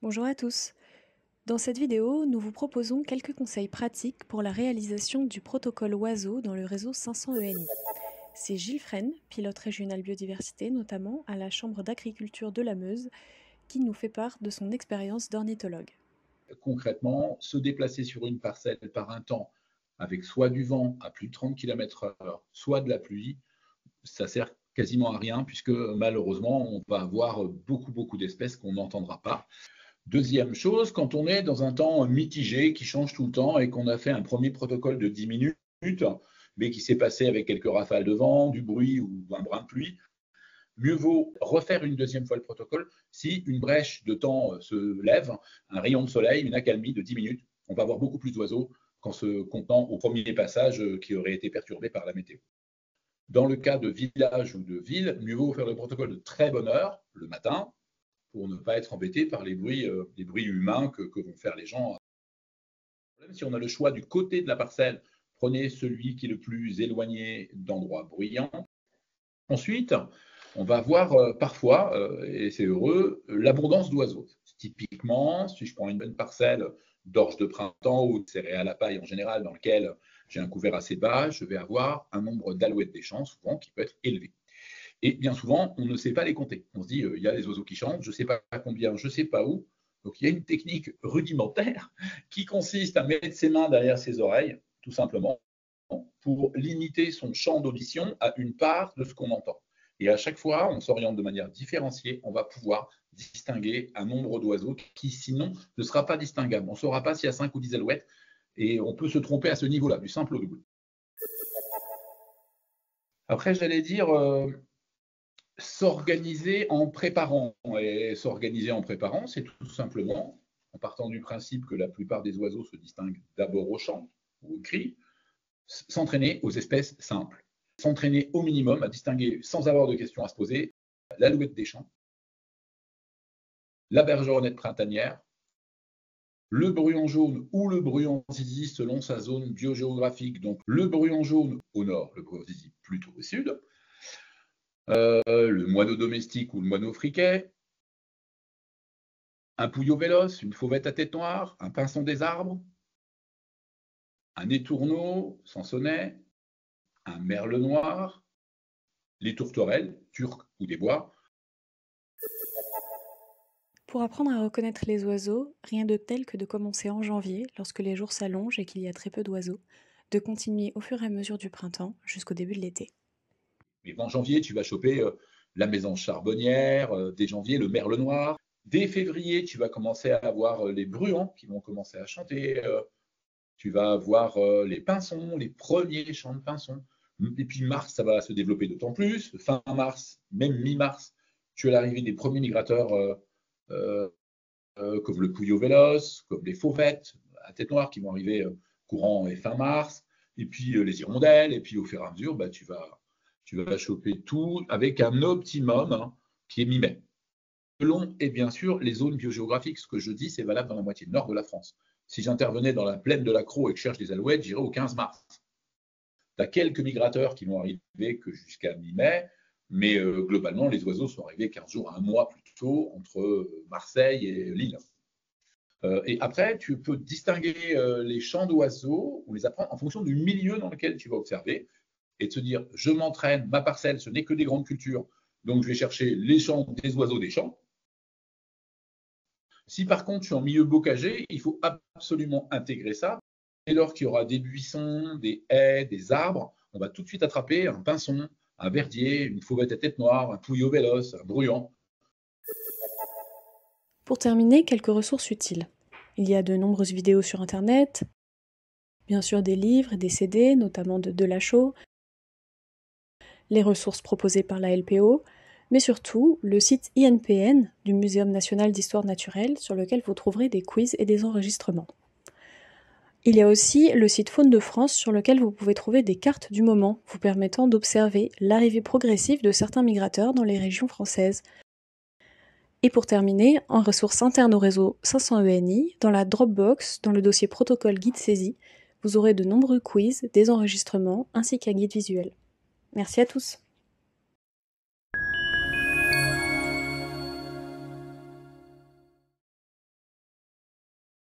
Bonjour à tous. Dans cette vidéo, nous vous proposons quelques conseils pratiques pour la réalisation du protocole oiseau dans le réseau 500 ENI. C'est Gilles Fresne, pilote régional biodiversité notamment à la Chambre d'agriculture de la Meuse, qui nous fait part de son expérience d'ornithologue. Concrètement, se déplacer sur une parcelle par un temps avec soit du vent à plus de 30 km/h, soit de la pluie, ça sert quasiment à rien puisque malheureusement, on va avoir beaucoup d'espèces qu'on n'entendra pas. Deuxième chose, quand on est dans un temps mitigé qui change tout le temps et qu'on a fait un premier protocole de 10 minutes, mais qui s'est passé avec quelques rafales de vent, du bruit ou un brin de pluie, mieux vaut refaire une deuxième fois le protocole si une brèche de temps se lève, un rayon de soleil, une accalmie de 10 minutes. On va avoir beaucoup plus d'oiseaux qu'en se contenant au premier passage qui aurait été perturbé par la météo. Dans le cas de village ou de ville, mieux vaut faire le protocole de très bonne heure, le matin, pour ne pas être embêté par les bruits humains que vont faire les gens. Si on a le choix du côté de la parcelle, prenez celui qui est le plus éloigné d'endroits bruyants. Ensuite, on va voir parfois, et c'est heureux, l'abondance d'oiseaux. Typiquement, si je prends une bonne parcelle d'orge de printemps ou de céréales à paille en général, dans lequel j'ai un couvert assez bas, je vais avoir un nombre d'alouettes des champs, souvent, qui peut être élevé. Et bien souvent, on ne sait pas les compter. On se dit, il y a les oiseaux qui chantent, je ne sais pas combien, je ne sais pas où. Donc il y a une technique rudimentaire qui consiste à mettre ses mains derrière ses oreilles, tout simplement, pour limiter son champ d'audition à une part de ce qu'on entend. Et à chaque fois, on s'oriente de manière différenciée, on va pouvoir distinguer un nombre d'oiseaux qui, sinon, ne sera pas distinguable. On ne saura pas s'il y a 5 ou 10 alouettes, et on peut se tromper à ce niveau-là, du simple au double. Après, j'allais dire, s'organiser en préparant. Et s'organiser en préparant, c'est tout simplement, en partant du principe que la plupart des oiseaux se distinguent d'abord au chant ou au cri, s'entraîner aux espèces simples. S'entraîner au minimum à distinguer, sans avoir de questions à se poser, l'alouette des champs, la bergeronnette printanière, le bruant jaune ou le bruant zizi selon sa zone biogéographique. Donc le bruant jaune au nord, le bruant zizi plutôt au sud, le moineau domestique ou le moineau friquet, un pouillot véloce, une fauvette à tête noire, un pinson des arbres, un étourneau sans sonnet, un merle noir, les tourterelles, turques ou des bois. Pour apprendre à reconnaître les oiseaux, rien de tel que de commencer en janvier, lorsque les jours s'allongent et qu'il y a très peu d'oiseaux, de continuer au fur et à mesure du printemps jusqu'au début de l'été. Mais en janvier, tu vas choper la mésange charbonnière, dès janvier, le merle noir. Dès février, tu vas commencer à avoir les bruants qui vont commencer à chanter. Tu vas avoir les pinsons, les premiers chants de pinsons. Et puis mars, ça va se développer d'autant plus. Fin mars, même mi-mars, tu as l'arrivée des premiers migrateurs euh, comme le pouillot véloce, comme les fauvettes à tête noire qui vont arriver courant et fin mars. Et puis les hirondelles. Et puis au fur et à mesure, bah, tu vas choper tout avec un optimum qui est mi-mai. Selon, et bien sûr, les zones biogéographiques. Ce que je dis, c'est valable dans la moitié nord de la France. Si j'intervenais dans la plaine de la Crau et que je cherche des alouettes, j'irais au 15 mars. Tu as quelques migrateurs qui vont arriver que jusqu'à mi-mai, mais globalement, les oiseaux sont arrivés 15 jours à un mois plus tôt entre Marseille et Lille. Et après, tu peux distinguer les chants d'oiseaux ou les apprendre en fonction du milieu dans lequel tu vas observer et de se dire, je m'entraîne, ma parcelle, ce n'est que des grandes cultures, donc je vais chercher les chants des oiseaux des champs. Si par contre je suis en milieu bocagé, il faut absolument intégrer ça. Dès lors qu'il y aura des buissons, des haies, des arbres, on va tout de suite attraper un pinson, un verdier, une fauvette à tête noire, un pouillot véloce, un bruant. Pour terminer, quelques ressources utiles. Il y a de nombreuses vidéos sur Internet, bien sûr des livres et des CD, notamment de Delachaux, les ressources proposées par la LPO, mais surtout le site INPN du Muséum national d'histoire naturelle sur lequel vous trouverez des quiz et des enregistrements. Il y a aussi le site Faune de France sur lequel vous pouvez trouver des cartes du moment vous permettant d'observer l'arrivée progressive de certains migrateurs dans les régions françaises. Et pour terminer, en ressources internes au réseau 500 ENI, dans la Dropbox, dans le dossier protocole guide saisie, vous aurez de nombreux quiz, des enregistrements ainsi qu'un guide visuel. Merci à tous.